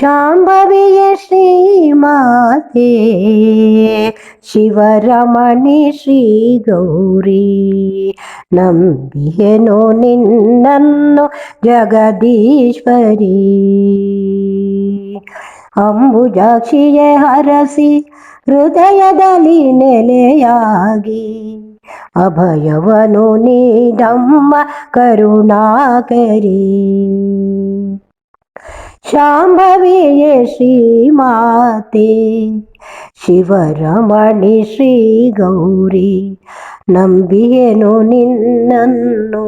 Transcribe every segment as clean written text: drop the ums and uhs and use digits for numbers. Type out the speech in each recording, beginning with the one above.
ಶಾಂಭವಿಯ ಶ್ರೀಮಾತೆ ಶಿವರಮಣಿ ಶ್ರೀ ಗೌರಿ ನಂಬಿಯೆನು ನಿನ್ನನ್ನು ಜಗದೀಶ್ವರಿ. ಅಂಬುಜಾಕ್ಷಿಯೇ ಹರಸಿ ಹೃದಯದಲ್ಲಿ ನೆಲೆಯಾಗಿ ಅಭಯವನು ನೀಡಮ್ಮ ಕರುಣಾಕರಿ. ಶಾಂಭವಿಯೇ ಶ್ರೀಮಾತೆ ಶಿವರಮಣಿ ಶ್ರೀ ಗೌರಿ ನಂಬಿಯೆನು ನಿನ್ನನ್ನು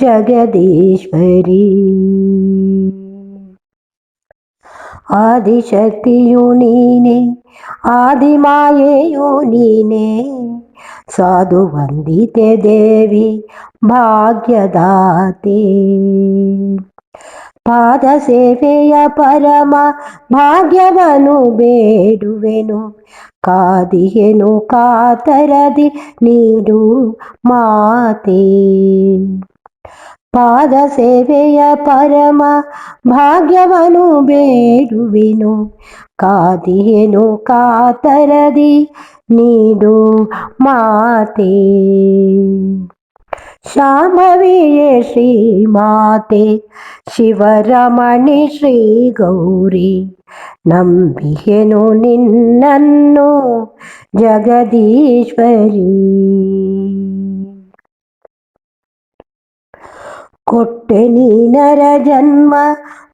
ಜಗದೀಶ್ವರಿ. ಆದಿಶಕ್ತಿಯು ನೀನೆ ಆದಿಮಾಯೆಯು ನೀನೆ ಸಾಧು ವಂದಿತೆ ದೇವಿ ಭಾಗ್ಯದಾತೆ. ಪಾದ ಸೇವೆಯ ಪರಮ ಭಾಗ್ಯವನು ಬೇಡುವೆನು ಕಾದಿಯೆನು ಕಾತರದಿ ನೀಡು ಮಾತೆ. ಪಾದ ಸೇವೆಯ ಪರಮ ಭಾಗ್ಯವನು ಬೇಡುವೆನು ಕಾದಿಯೆನು ಕಾತರದಿ ನೀಡು ಮಾತೆ. ಶಾಂಭವಿಯೇ ಶ್ರೀಮಾತೆ ಶಿವರಮಣಿ ಶ್ರೀ ಗೌರಿ ನಂಬಿಯೆನು ನಿನ್ನನ್ನು ಜಗದೀಶ್ವರಿ. ಕೊಟ್ಟೆ ನೀನರ ಜನ್ಮ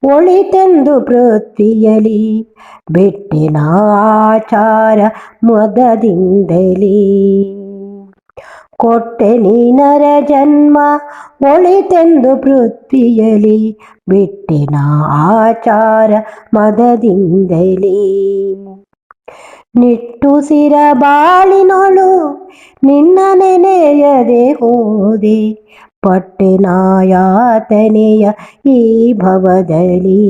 ಒಳಿತೆಂದು ಪೃಥ್ವಿಯಲಿ ಬಿಟ್ಟೆನ ಆಚಾರ ಮದದಿಂದಲೇ. ಕೊಟ್ಟೆ ನೀನರ ಜನ್ಮ ಒಳಿತೆಂದು ಪೃಥ್ವಿಯಲಿ ಬಿಟ್ಟೆನ ಆಚಾರ ಮದದಿಂದಲೇ. ನಿಟ್ಟುಸಿರ ಬಾಳಿನೊಳು ನಿನ್ನ ನೆನೆಯದೆ ಹೋದೆ ಪಟ್ಟೆನ ಯಾತನೆಯ ಈ ಭವದಲ್ಲಿ.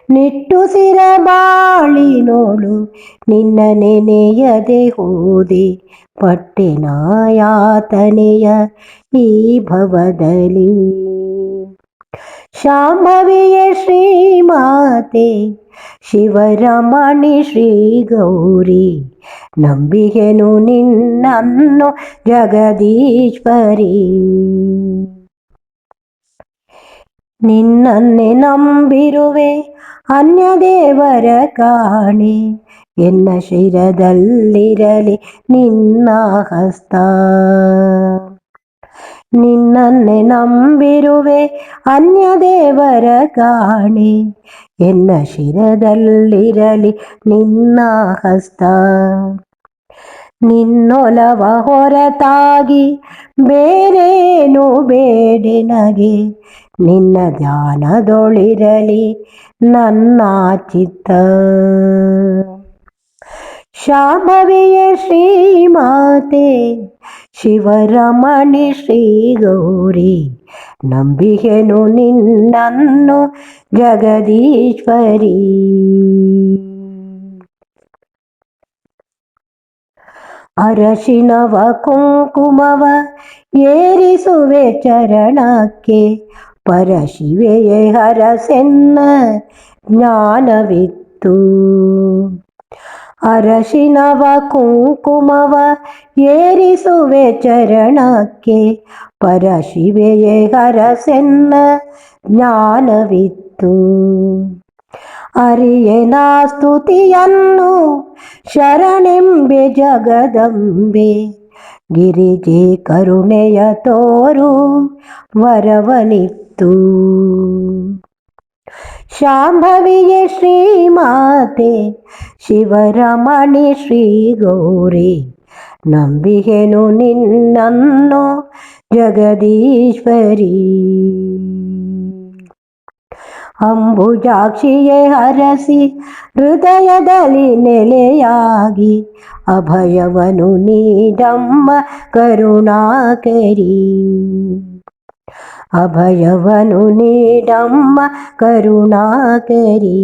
ನಿಟ್ಟುಸಿರ ಬಾಳಿನೋಳು ನಿನ್ನ ನೆನೆಯದೆ ಹೋದೆ ಪಟ್ಟೆನ ಯಾತನೆಯ ಈ ಭವದಲ್ಲಿ. ಶಾಂಭವಿಯೇ ಶ್ರೀಮಾತೆ ಶಿವರಮಣಿ ಶ್ರೀ ಗೌರಿ ನಂಬಿಯೆನು ನಿನ್ನನ್ನು ಜಗದೀಶ್ವರಿ. ನಿನ್ನನ್ನೇ ನಂಬಿರುವೆ ಅನ್ಯ ದೇವರ ಕಾಣೆ ಎನ್ನ ಶಿರದಲ್ಲಿರಲಿ ನಿನ್ನ ಹಸ್ತ. ನಿನ್ನನ್ನೇ ನಂಬಿರುವೆ ಅನ್ಯ ದೇವರ ಕಾಣೆ ಎನ್ನ ಶಿರದಲ್ಲಿರಲಿ ನಿನ್ನ ಹಸ್ತ. ನಿನ್ನೊಲವ ಹೊರತಾಗಿ ಬೇರೇನು ಬೇಡೆನಗೆ ನಿನ್ನ ಧ್ಯಾನದೊಳಿರಲಿ ನನ್ನ ಚಿತ್ತ. ಶಾಂಭವಿಯೇ ಶ್ರೀಮಾತೆ ಶಿವರಮಣಿ ಶ್ರೀ ಗೌರಿ ನಂಬಿಯೆನು ನಿನ್ನನ್ನು ಜಗದೀಶ್ವರಿ. ಅರಶಿನವ ಕುಂಕುಮವ ಏರಿಸುವೆ ಚರಣಕ್ಕೆ ಪರಶಿವೆಯೇ ಹರಸೆನ್ನ ಜ್ಞಾನವಿತ್ತು. ಅರಶಿನವ ಕುಂಕುಮವ ಏರಿಸುವೆ ಚರಣಕ್ಕೆ ಪರಶಿವೆಯೇ ಹರಸೆನ್ನ ಜ್ಞಾನವಿತ್ತು. ಅರಿಯೆನ ಸ್ತುತಿಯನ್ನು ಶರಣೆಂಬೆ ಜಗದಂಬೆ ಗಿರಿಜೆ ಕರುಣೆಯ ತೋರು ವರವನಿತ್ತು. ಶಾಂಭವಿಯೇ ಶ್ರೀಮಾತೆ ಶಿವರಮಣಿ ಶ್ರೀ ಗೌರಿ ನಂಬಿಯೆನು ನಿನ್ನನ್ನು ಜಗದೀಶ್ವರಿ. ಅಂಬುಜಾಕ್ಷಿಯೇ ಹರಸಿ ಹೃದಯದಲ್ಲಿ ನೆಲೆಯಾಗಿ ಅಭಯವನು ನೀಡಮ್ಮ ಕರುಣಾಕರಿ. ಅಭಯವನು ನೀಡಮ್ಮ ಕರುಣಾಕರಿ.